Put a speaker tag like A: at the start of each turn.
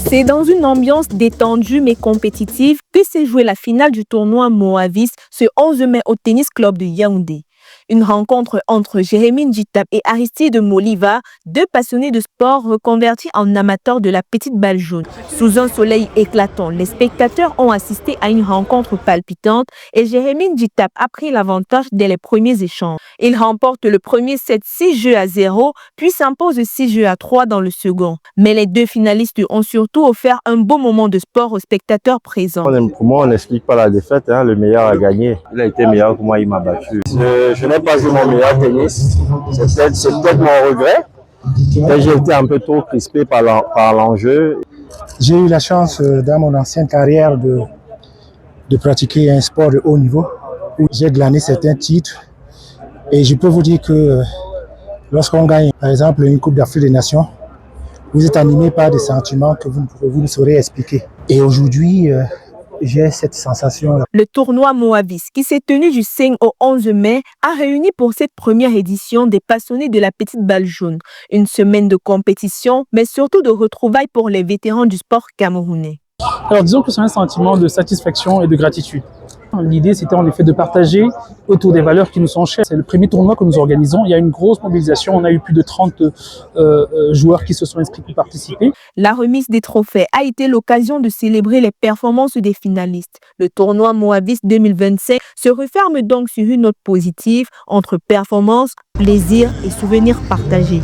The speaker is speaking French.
A: C'est dans une ambiance détendue mais compétitive que s'est jouée la finale du tournoi Moavis ce 11 mai au Tennis Club de Yaoundé. Une rencontre entre Jérémy Ndjitap et Aristide Moliva, deux passionnés de sport reconvertis en amateurs de la petite balle jaune. Sous un soleil éclatant, les spectateurs ont assisté à une rencontre palpitante et Jérémy Ndjitap a pris l'avantage dès les premiers échanges. Il remporte le premier set 6-0, puis s'impose 6-3 dans le second. Mais les deux finalistes ont surtout offert un beau moment de sport aux spectateurs présents.
B: Pour moi, on n'explique pas la défaite, hein. Le meilleur a gagné. Il a été meilleur que moi, il m'a battu. Je n'ai pas joué mon meilleur tennis. C'est peut-être mon regret. J'ai été un peu trop crispé par l'enjeu.
C: J'ai eu la chance dans mon ancienne carrière de pratiquer un sport de haut niveau où j'ai glané certains titres. Et je peux vous dire que lorsqu'on gagne, par exemple, une Coupe d'Afrique des Nations, vous êtes animé par des sentiments que vous ne saurez expliquer. Et aujourd'hui, j'ai cette sensation-là.
A: Le tournoi Moavis, qui s'est tenu du 5 au 11 mai, a réuni pour cette première édition des passionnés de la petite balle jaune. Une semaine de compétition, mais surtout de retrouvailles pour les vétérans du sport camerounais.
D: Alors disons que c'est un sentiment de satisfaction et de gratitude. L'idée, c'était en effet de partager autour des valeurs qui nous sont chères. C'est le premier tournoi que nous organisons. Il y a une grosse mobilisation. On a eu plus de 30 joueurs qui se sont inscrits pour participer.
A: La remise des trophées a été l'occasion de célébrer les performances des finalistes. Le tournoi Moavis 2025 se referme donc sur une note positive entre performance, plaisir et souvenirs partagés.